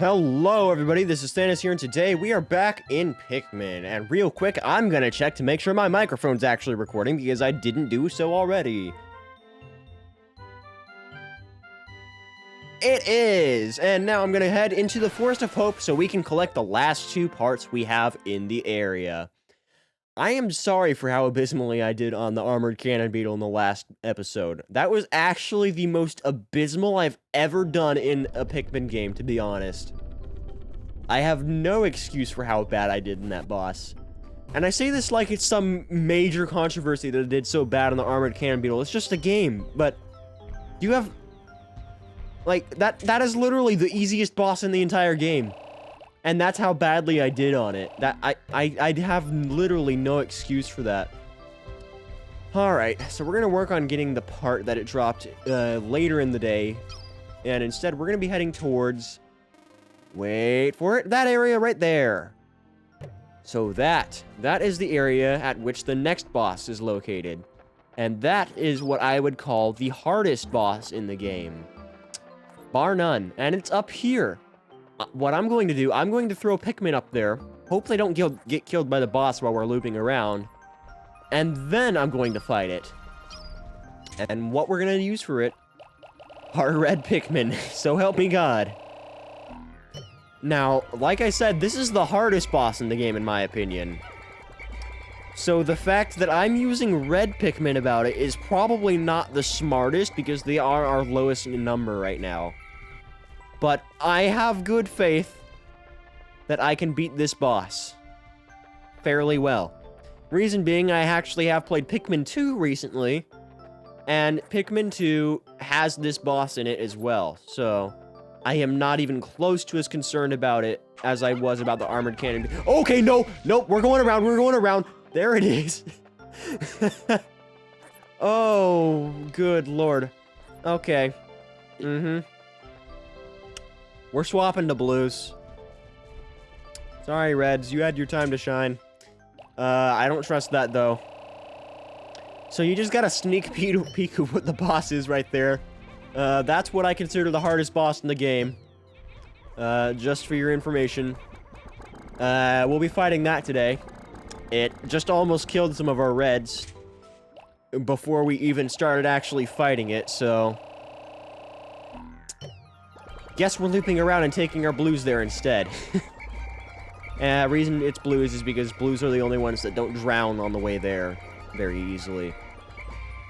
Hello everybody, this is Thannus here, and today we are back in Pikmin. And real quick, I'm gonna check to make sure my microphone's actually recording, because I didn't do so already. It is! And now I'm gonna head into the Forest of Hope so we can collect the last two parts we have in the area. I am sorry for how abysmally I did on the Armored Cannon Beetle in the last episode. That was actually the most abysmal I've ever done in a Pikmin game, to be honest. I have no excuse for how bad I did in that boss. And I say this like it's some major controversy that I did so bad on the Armored Cannon Beetle. It's just a game, but you have... Like, that is literally the easiest boss in the entire game. And that's how badly I did on it. I'd have literally no excuse for that. Alright, so we're gonna work on getting the part that it dropped later in the day. And instead, we're gonna be heading towards... Wait for it. That area right there. So that is the area at which the next boss is located. And that is what I would call the hardest boss in the game. Bar none. And it's up here. What I'm going to do, I'm going to throw Pikmin up there. Hope they don't get killed by the boss while we're looping around. And then I'm going to fight it. And what we're going to use for it are red Pikmin. So help me God. Now, like I said, this is the hardest boss in the game, in my opinion. So the fact that I'm using red Pikmin about it is probably not the smartest, because they are our lowest in number right now. But I have good faith that I can beat this boss fairly well. Reason being, I actually have played Pikmin 2 recently, and Pikmin 2 has this boss in it as well, so I am not even close to as concerned about it as I was about the Armored Cannon. Okay, no, we're going around, there it is. Oh, good lord. Okay, We're swapping to blues. Sorry, Reds. You had your time to shine. I don't trust that, though. So you just got a sneak peek of what the boss is right there. That's what I consider the hardest boss in the game. Just for your information. We'll be fighting that today. It just almost killed some of our Reds before we even started actually fighting it, so... Guess we're looping around and taking our blues there instead. Reason it's blues is because blues are the only ones that don't drown on the way there very easily.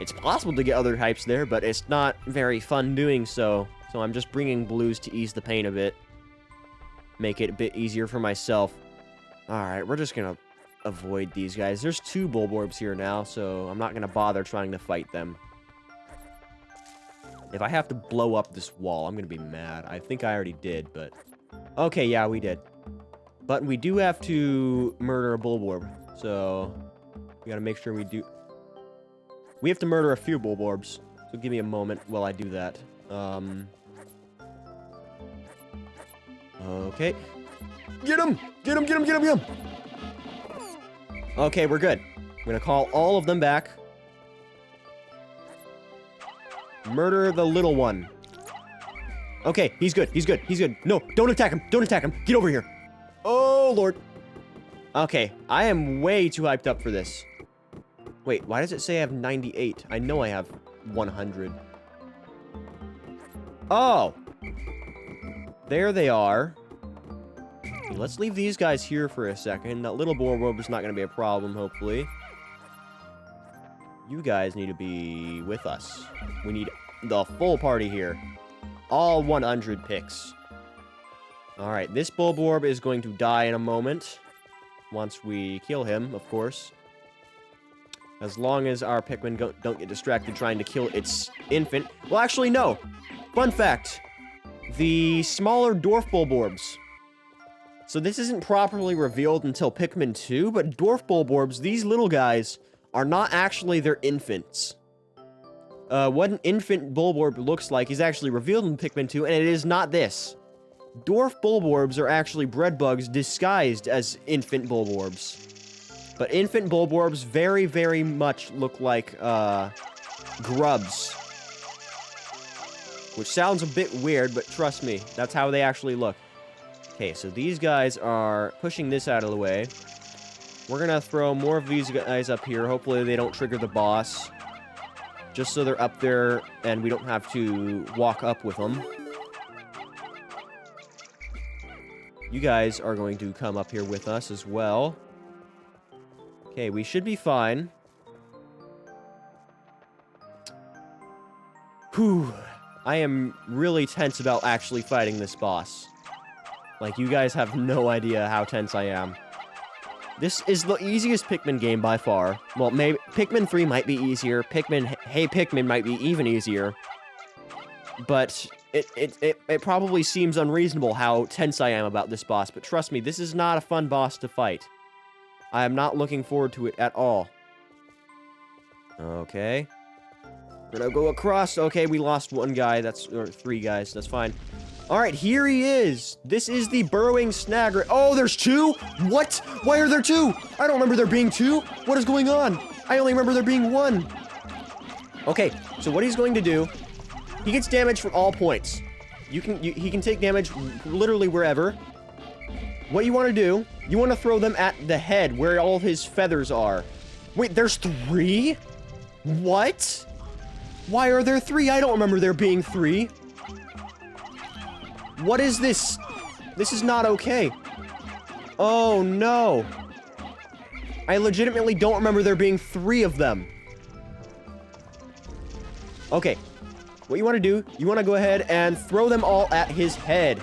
It's possible to get other types there, but it's not very fun doing so. So I'm just bringing blues to ease the pain a bit. Make it a bit easier for myself. Alright, we're just gonna avoid these guys. There's two Bulborbs here now, so I'm not gonna bother trying to fight them. If I have to blow up this wall, I'm gonna be mad. I think I already did, but... Okay, yeah, we did. But we do have to murder a Bulborb, so... We gotta make sure we do... We have to murder a few Bulborbs, so give me a moment while I do that. Okay. Get him! Get him, get him, get him, get him! Okay, we're good. I'm gonna call all of them back. Murder the little one. Okay, he's good, he's good, he's good. No, don't attack him, don't attack him. Get over here. Oh, Lord. Okay, I am way too hyped up for this. Wait, why does it say I have 98? I know I have 100. Oh! There they are. Okay, let's leave these guys here for a second. That little Bulborb is not going to be a problem, hopefully. You guys need to be with us. We need the full party here. All 100 picks. Alright, this Bulborb is going to die in a moment. Once we kill him, of course. As long as our Pikmin don't get distracted trying to kill its infant. Well, actually, no. Fun fact. The smaller Dwarf Bulborbs. So this isn't properly revealed until Pikmin 2, but Dwarf Bulborbs, these little guys... are not actually their infants. What an infant Bulborb looks like is actually revealed in Pikmin 2, and it is not this. Dwarf Bulborbs are actually bread bugs disguised as infant Bulborbs. But infant Bulborbs very, very much look like, grubs. Which sounds a bit weird, but trust me, that's how they actually look. Okay, so these guys are pushing this out of the way. We're gonna throw more of these guys up here. Hopefully they don't trigger the boss. Just so they're up there and we don't have to walk up with them. You guys are going to come up here with us as well. Okay, we should be fine. Whew. I am really tense about actually fighting this boss. Like, you guys have no idea how tense I am. This is the easiest Pikmin game by far. Well, maybe Pikmin 3 might be easier. Hey Pikmin might be even easier. But it probably seems unreasonable how tense I am about this boss. But trust me, this is not a fun boss to fight. I am not looking forward to it at all. Okay. We're gonna go across. Okay, we lost one guy. Or 3 guys. That's fine. Alright, here he is. This is the Burrowing Snagger. Oh, there's 2? What? Why are there 2? I don't remember there being 2. What is going on? I only remember there being 1. Okay, so what he's going to do, he gets damage from all points. He can take damage literally wherever. What you want to do, you want to throw them at the head where all of his feathers are. Wait, there's 3? What? Why are there 3? I don't remember there being 3. What is this? This is not okay. Oh, no. I legitimately don't remember there being 3 of them. Okay. What you want to do, you want to go ahead and throw them all at his head.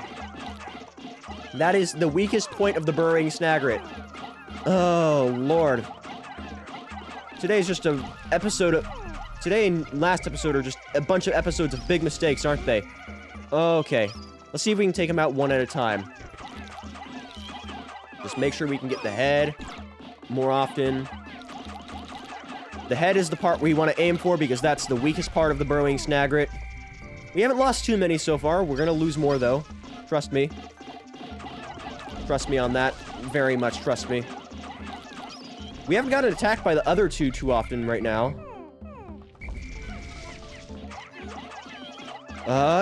That is the weakest point of the Burrowing Snagger. Oh, Lord. Today's just an episode of... Today and last episode are just a bunch of episodes of big mistakes, aren't they? Okay. Let's see if we can take them out one at a time. Just make sure we can get the head more often. The head is the part we want to aim for because that's the weakest part of the Burrowing Snagger. We haven't lost too many so far. We're going to lose more, though. Trust me. Trust me on that. Very much trust me. We haven't gotten attacked by the other 2 too often right now.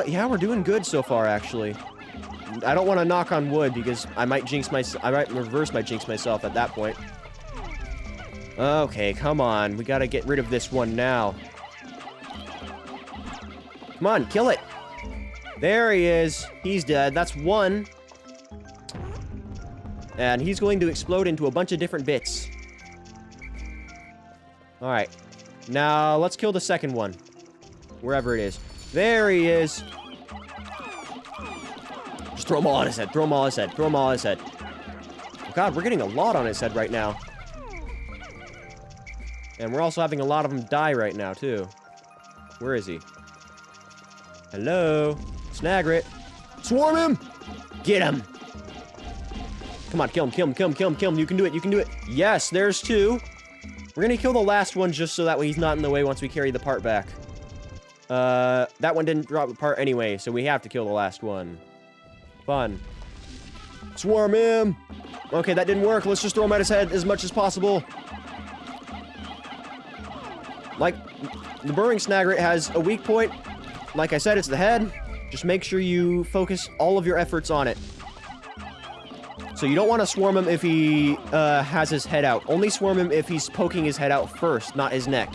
Yeah, we're doing good so far, actually. I don't want to knock on wood because I might reverse my jinx myself at that point. Okay, come on. We gotta get rid of this one now. Come on, kill it. There he is. He's dead. That's 1. And he's going to explode into a bunch of different bits. Alright. Now, let's kill the second one. Wherever it is. There he is. Just throw them all on his head. Throw them all on his head. Throw them all on his head. Oh, God, we're getting a lot on his head right now. And we're also having a lot of them die right now, too. Where is he? Hello? Snagger it. Swarm him! Get him! Come on, kill him, kill him, kill him, kill him, kill him. You can do it, you can do it. Yes, there's 2. We're gonna kill the last one just so that way he's not in the way once we carry the part back. That one didn't drop the part anyway, so we have to kill the last one. Fun. Swarm him! Okay, that didn't work. Let's just throw him at his head as much as possible. Like, the Burrowing Snagger has a weak point. Like I said, it's the head. Just make sure you focus all of your efforts on it. So you don't want to swarm him if he has his head out. Only swarm him if he's poking his head out first, not his neck.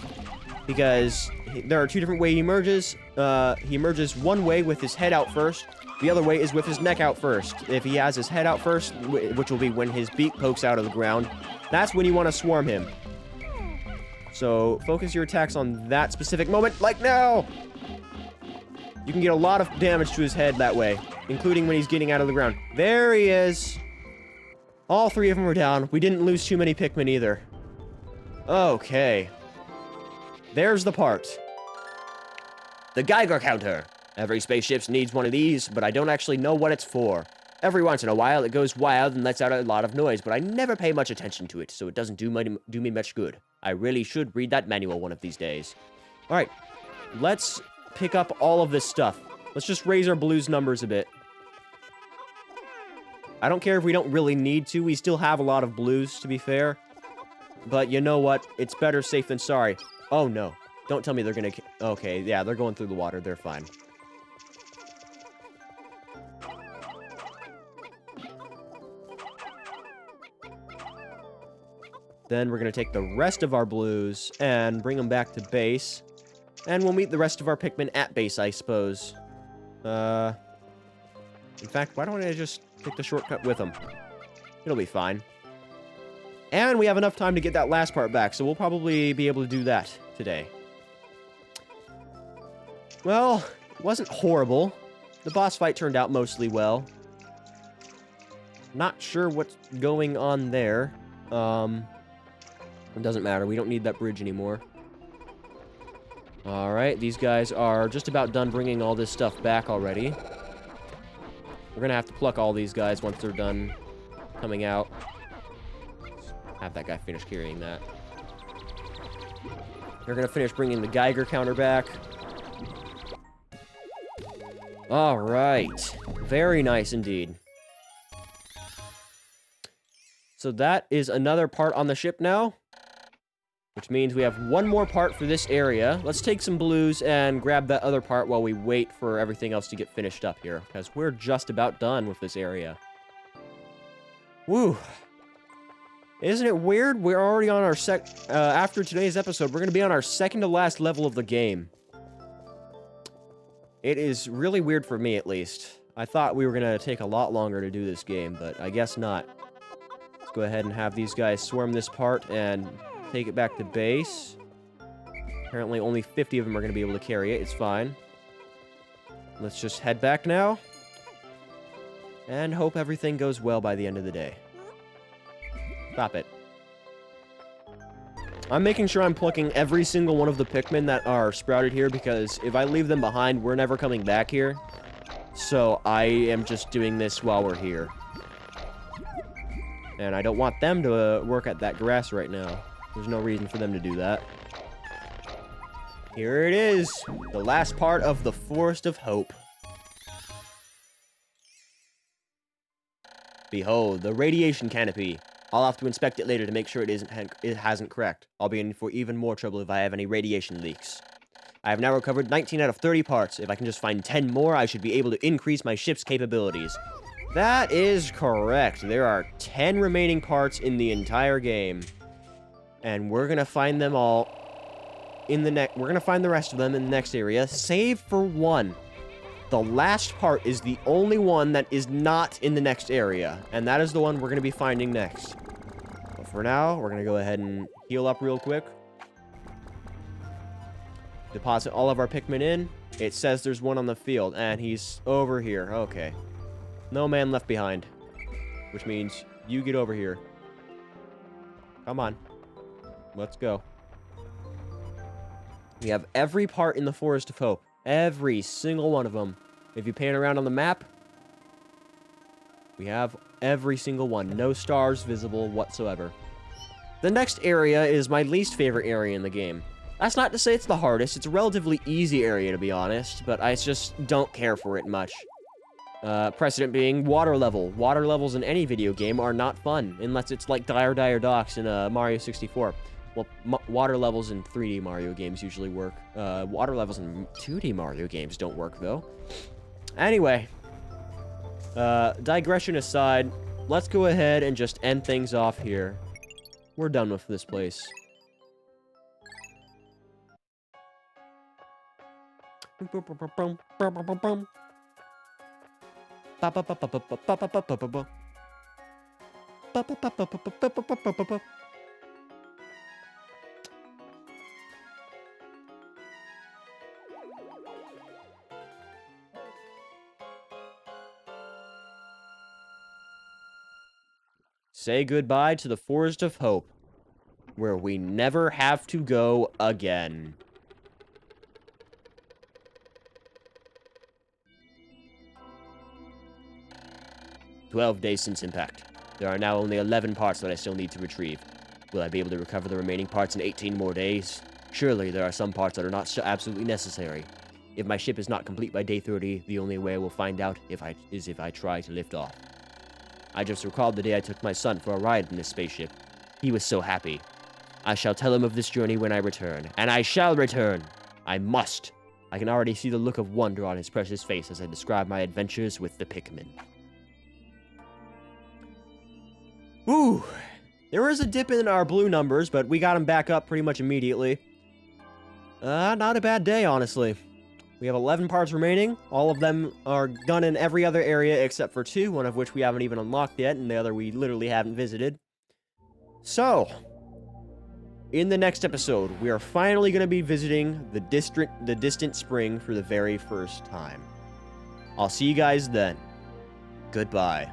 Because there are 2 different ways he emerges. He emerges one way with his head out first. The other way is with his neck out first. If he has his head out first, which will be when his beak pokes out of the ground, that's when you want to swarm him. So focus your attacks on that specific moment, like now! You can get a lot of damage to his head that way, including when he's getting out of the ground. There he is! All 3 of them are down. We didn't lose too many Pikmin either. Okay. There's the part. The Geiger Counter. Every spaceship needs one of these, but I don't actually know what it's for. Every once in a while, it goes wild and lets out a lot of noise, but I never pay much attention to it, so it doesn't do me much good. I really should read that manual one of these days. Alright, let's pick up all of this stuff. Let's just raise our blues numbers a bit. I don't care if we don't really need to. We still have a lot of blues, to be fair. But you know what? It's better safe than sorry. Oh, no. Don't tell me they're gonna... Okay, yeah, they're going through the water. They're fine. Then we're going to take the rest of our blues and bring them back to base. And we'll meet the rest of our Pikmin at base, I suppose. In fact, why don't I just take the shortcut with them? It'll be fine. And we have enough time to get that last part back, so we'll probably be able to do that today. Well, it wasn't horrible. The boss fight turned out mostly well. Not sure what's going on there. It doesn't matter. We don't need that bridge anymore. Alright, these guys are just about done bringing all this stuff back already. We're gonna have to pluck all these guys once they're done coming out. Have that guy finish carrying that. They're gonna finish bringing the Geiger Counter back. Alright. Very nice indeed. So that is another part on the ship now. Which means we have one more part for this area. Let's take some blues and grab that other part while we wait for everything else to get finished up here. Because we're just about done with this area. Woo. Isn't it weird? We're already on our after today's episode, we're going to be on our second to last level of the game. It is really weird for me, at least. I thought we were going to take a lot longer to do this game, but I guess not. Let's go ahead and have these guys swarm this part and take it back to base. Apparently only 50 of them are going to be able to carry it. It's fine. Let's just head back now. And hope everything goes well by the end of the day. Stop it. I'm making sure I'm plucking every single one of the Pikmin that are sprouted here, because if I leave them behind, we're never coming back here. So I am just doing this while we're here. And I don't want them to work at that grass right now. There's no reason for them to do that. Here it is. The last part of the Forest of Hope. Behold, the radiation canopy. I'll have to inspect it later to make sure it hasn't cracked. I'll be in for even more trouble if I have any radiation leaks. I have now recovered 19 out of 30 parts. If I can just find 10 more, I should be able to increase my ship's capabilities. That is correct. There are 10 remaining parts in the entire game. And we're gonna find them all in the we're gonna find the rest of them in the next area, save for one. The last part is the only one that is not in the next area, and that is the one we're gonna be finding next. But for now, we're gonna go ahead and heal up real quick. Deposit all of our Pikmin in. It says there's one on the field, and he's over here. Okay. No man left behind. Which means you get over here. Come on. Let's go. We have every part in the Forest of Hope. Every single one of them. If you pan around on the map, we have every single one. No stars visible whatsoever. The next area is my least favorite area in the game. That's not to say it's the hardest. It's a relatively easy area, to be honest, but I just don't care for it much. Precedent being water level. Water levels in any video game are not fun, unless it's like Dire Docks in Mario 64. Well, water levels in 3D Mario games usually work. Water levels in 2D Mario games don't work, though. Anyway, digression aside, let's go ahead and just end things off here. We're done with this place. Say goodbye to the Forest of Hope, where we never have to go again. "12 days since impact. There are now only 11 parts that I still need to retrieve. Will I be able to recover the remaining parts in 18 more days? Surely there are some parts that are not absolutely necessary. If my ship is not complete by day 30, the only way I will find out is if I try to lift off. I just recalled the day I took my son for a ride in this spaceship. He was so happy. I shall tell him of this journey when I return, and I shall return. I must. I can already see the look of wonder on his precious face as I describe my adventures with the Pikmin." Ooh, There was a dip in our blue numbers, but we got them back up pretty much immediately. Not a bad day, honestly. We have 11 parts remaining. All of them are done in every other area except for 2, one of which we haven't even unlocked yet, and the other we literally haven't visited. So, in the next episode, we are finally going to be visiting the distant spring for the very first time. I'll see you guys then. Goodbye.